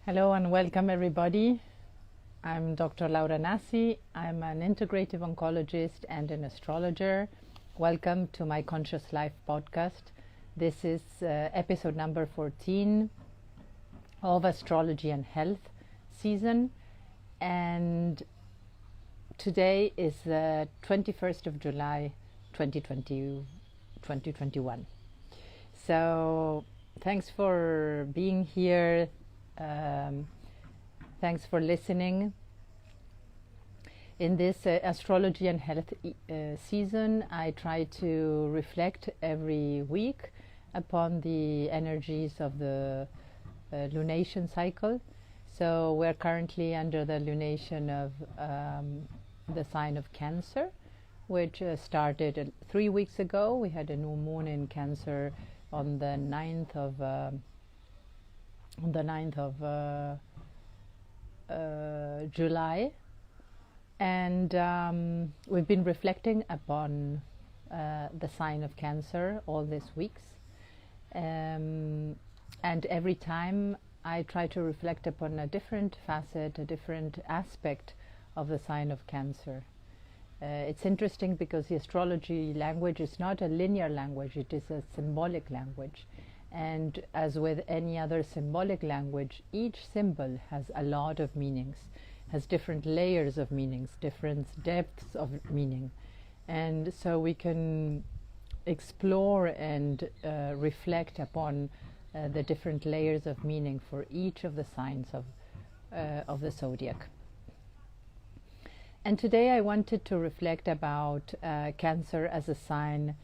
Hello and welcome everybody. I'm Dr. Laura Nassi. I'm an integrative oncologist and an astrologer. Welcome to my Conscious Life podcast. This is episode number 14 of Astrology and Health season, and today is the 21st of July 2021. So thanks for being here. Thanks for listening. In this astrology and health season, I try to reflect every week upon the energies of the lunation cycle. So we're currently under the lunation of the sign of Cancer, which started 3 weeks ago. We had a new moon in Cancer on the 9th of July, and we've been reflecting upon the sign of Cancer all these weeks, and every time I try to reflect upon a different facet, a different aspect of the sign of Cancer. It's interesting because the astrology language is not a linear language, it is a symbolic language. And as with any other symbolic language, each symbol has a lot of meanings, has different layers of meanings, different depths of meaning. And so we can explore and reflect upon the different layers of meaning for each of the signs of the zodiac. And today I wanted to reflect about Cancer as a sign,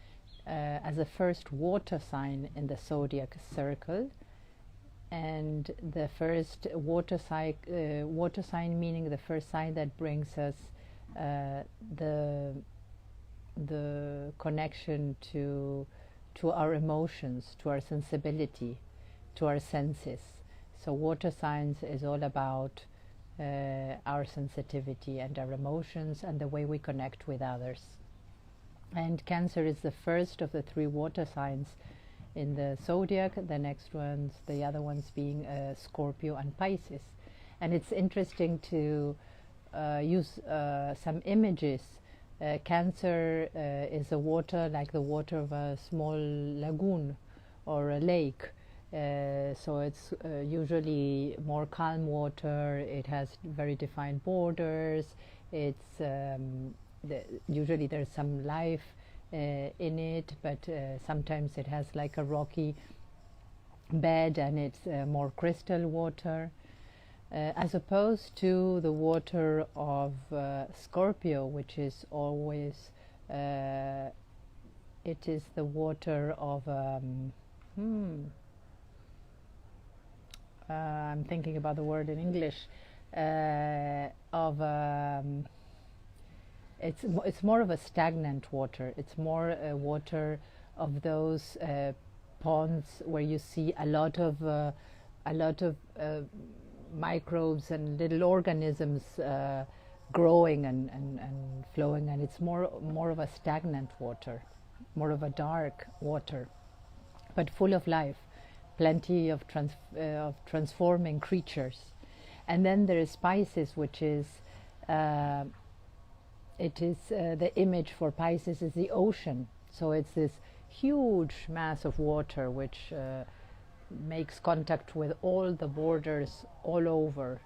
as a first water sign in the zodiac circle, and the first water sign meaning the first sign that brings us the connection to our emotions, to our sensibility, to our senses. So water signs is all about our sensitivity and our emotions and the way we connect with others. And Cancer is the first of the 3 water signs in the zodiac. The next ones, the other ones being Scorpio and Pisces. And it's interesting to use some images. Cancer is a water like the water of a small lagoon or a lake. So it's usually more calm water. It has very defined borders. It's usually there's some life in it, but sometimes it has like a rocky bed, and it's more crystal water, as opposed to the water of Scorpio, which is always it is the water of I'm thinking about the word in English it's more of a stagnant water. It's more water of those ponds where you see a lot of microbes and little organisms growing and flowing, and it's more of a stagnant water, more of a dark water, but full of life, plenty of transforming creatures. And then there is Pisces, which is the image for Pisces is the ocean. So it's this huge mass of water which makes contact with all the borders all over,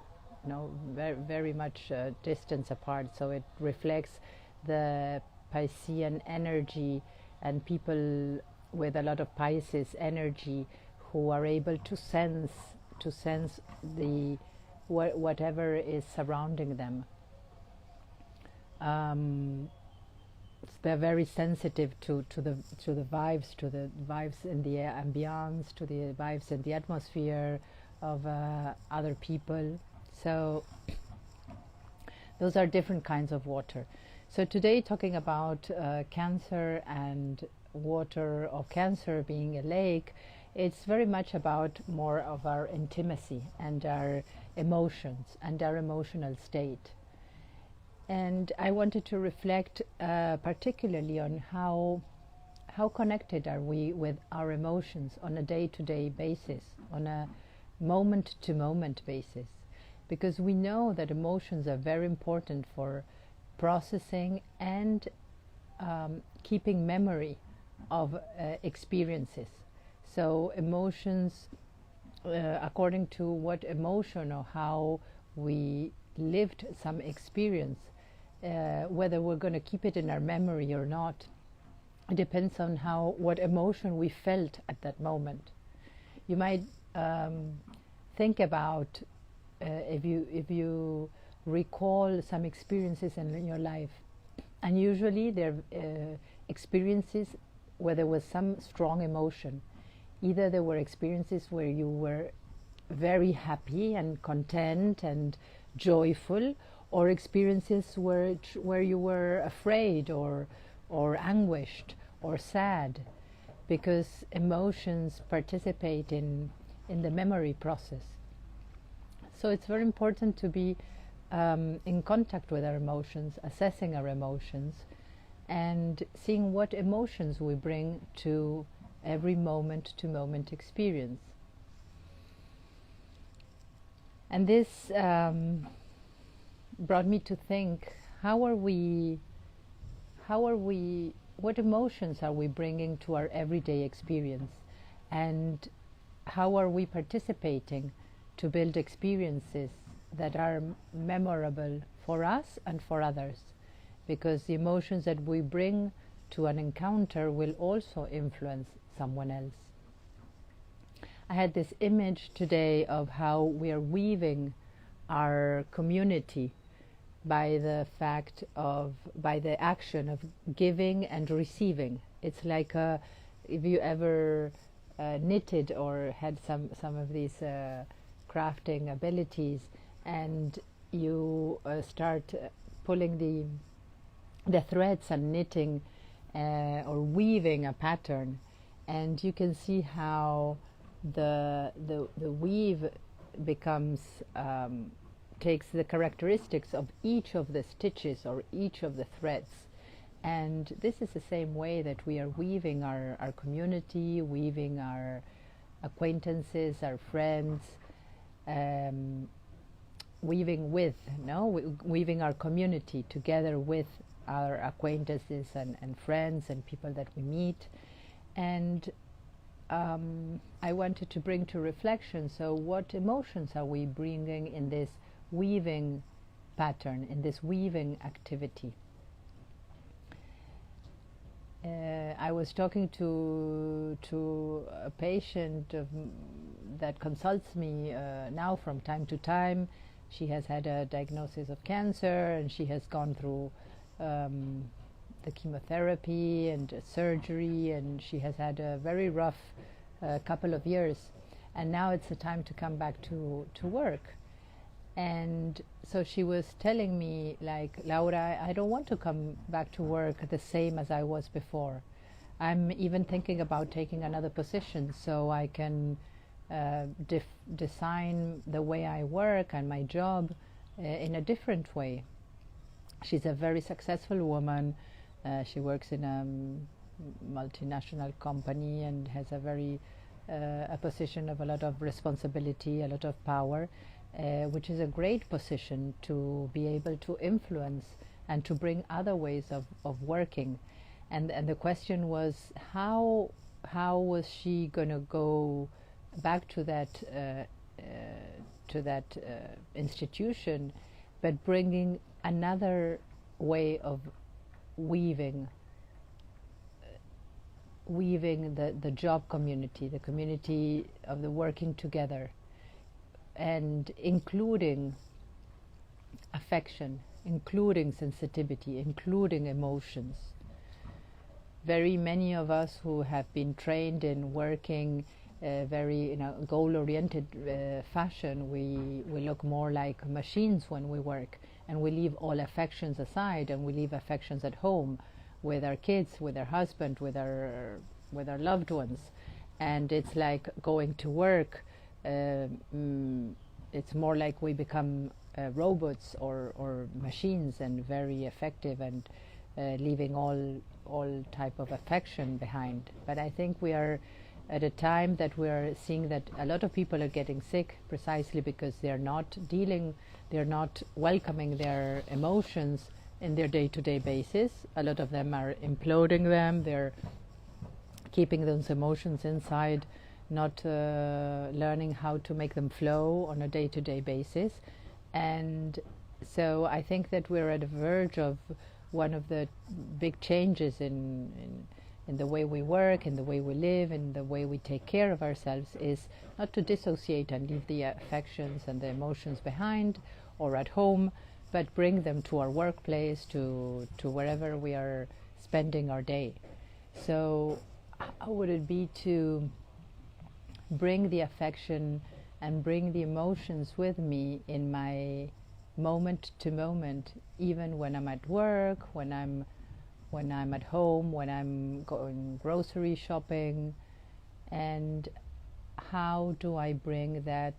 very, very much distance apart. So it reflects the Piscean energy, and people with a lot of Pisces energy who are able to sense the whatever is surrounding them. They're very sensitive to the vibes, in the ambience, to the vibes in the atmosphere of other people. So those are different kinds of water. So today, talking about Cancer and water of Cancer being a lake, it's very much about more of our intimacy and our emotions and our emotional state. And I wanted to reflect particularly on how connected are we with our emotions on a day-to-day basis, on a moment to moment basis, because we know that emotions are very important for processing and keeping memory of experiences. So emotions, according to what emotion or how we lived some experience, whether we're going to keep it in our memory or not, it depends on what emotion we felt at that moment. You might think about if you recall some experiences in your life, and usually they're experiences where there was some strong emotion. Either there were experiences where you were very happy and content and joyful, or experiences where you were afraid or anguished or sad, because emotions participate in the memory process. So it's very important to be in contact with our emotions, assessing our emotions, and seeing what emotions we bring to every moment to moment experience. And this brought me to think, what emotions are we bringing to our everyday experience, and how are we participating to build experiences that are memorable for us and for others, because the emotions that we bring to an encounter will also influence someone else. I had this image today of how we are weaving our community by the action of giving and receiving. It's like if you ever knitted or had some of these crafting abilities, and you start pulling the threads and knitting or weaving a pattern, and you can see how the weave becomes takes the characteristics of each of the stitches or each of the threads. And this is the same way that we are weaving our community, weaving our acquaintances, our friends, weaving our community together with our acquaintances and friends and people that we meet. And I wanted to bring to reflection, so what emotions are we bringing in this weaving pattern, in this weaving activity? I was talking to a patient that consults me now from time to time. She has had a diagnosis of cancer, and she has gone through the chemotherapy and surgery, and she has had a very rough couple of years, and now it's the time to come back to work. And so she was telling me, like, Laura, I don't want to come back to work the same as I was before. I'm even thinking about taking another position so I can design the way I work and my job in a different way. She's a very successful woman. She works in a multinational company and has a position of a lot of responsibility, a lot of power, which is a great position to be able to influence and to bring other ways of working. And the question was, how was she going to go back to that institution, but bringing another way of weaving the job community, the community of the working together, and including affection, including sensitivity, including emotions. Very many of us who have been trained in working very goal-oriented fashion, we look more like machines when we work, and we leave all affections aside, and we leave affections at home with our kids, with our husband, with our loved ones. And it's like going to work, it's more like we become robots or machines, and very effective, and leaving all type of affection behind. But I think we are at a time that we're seeing that a lot of people are getting sick precisely because they're not welcoming their emotions in their day-to-day basis. A lot of them are imploding them, they're keeping those emotions inside, not learning how to make them flow on a day-to-day basis. And so I think that we're at the verge of one of the big changes in the way we work, in the way we live, in the way we take care of ourselves, is not to dissociate and leave the affections and the emotions behind or at home, but bring them to our workplace, to wherever we are spending our day. So how would it be to bring the affection and bring the emotions with me in my moment to moment, even when I'm at work, when I'm at home, when I'm going grocery shopping? And how do I bring that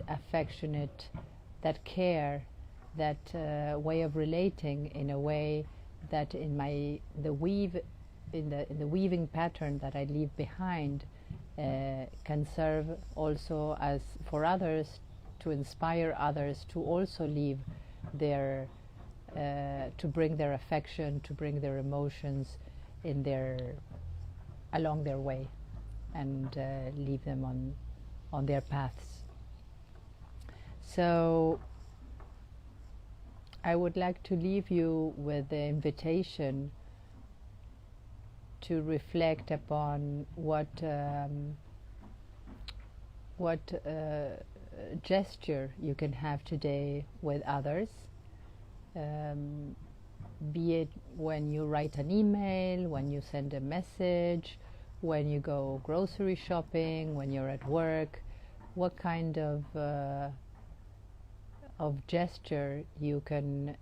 affectionate, that care, that way of relating in a way that in the weaving pattern that I leave behind can serve also as for others, to inspire others to also leave their to bring their affection, to bring their emotions along their way, and leave them on their paths. So I would like to leave you with the invitation to reflect upon what gesture you can have today with others, be it when you write an email, when you send a message, when you go grocery shopping, when you're at work. What kind of gesture you can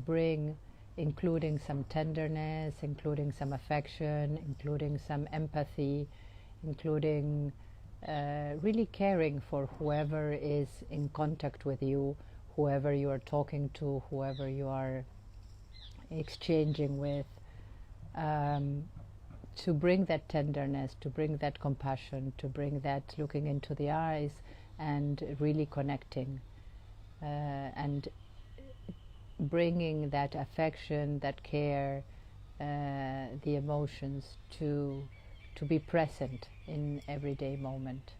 bring, including some tenderness, including some affection, including some empathy, including really caring for whoever is in contact with you, whoever you are talking to, whoever you are exchanging with, to bring that tenderness, to bring that compassion, to bring that looking into the eyes and really connecting, and bringing that affection, that care, the emotions to be present in everyday moment.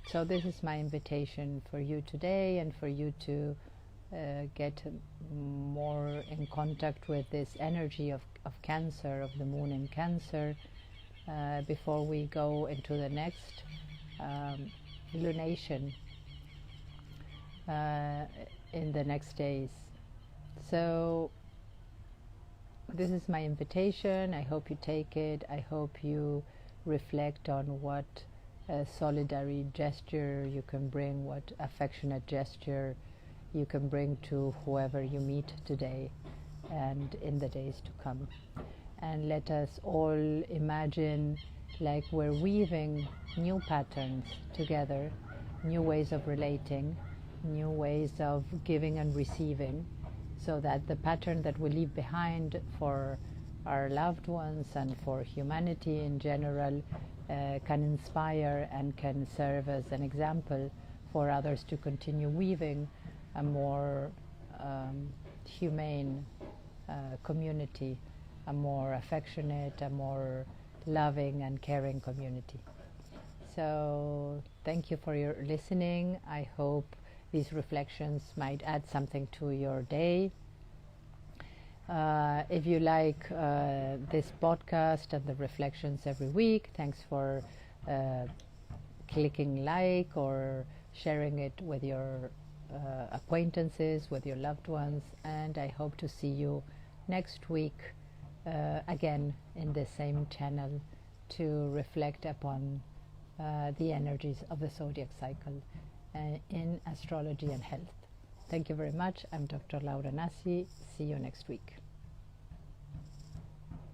So this is my invitation for you today, and for you to get more in contact with this energy of Cancer, of the moon in Cancer, before we go into the next lunation in the next days. So this is my invitation. I hope you take it. I hope you reflect on what solidary gesture you can bring, what affectionate gesture you can bring to whoever you meet today and in the days to come. And let us all imagine like we're weaving new patterns together, new ways of relating, new ways of giving and receiving, so that the pattern that we leave behind for our loved ones and for humanity in general can inspire and can serve as an example for others to continue weaving a more humane community, a more affectionate, a more loving and caring community. So thank you for your listening. I hope these reflections might add something to your day. If you like this podcast and the reflections every week, thanks for clicking like or sharing it with your acquaintances, with your loved ones, and I hope to see you next week again in the same channel to reflect upon the energies of the zodiac cycle in astrology and health. Thank you very much. I'm Dr. Laura Nassi. See you next week.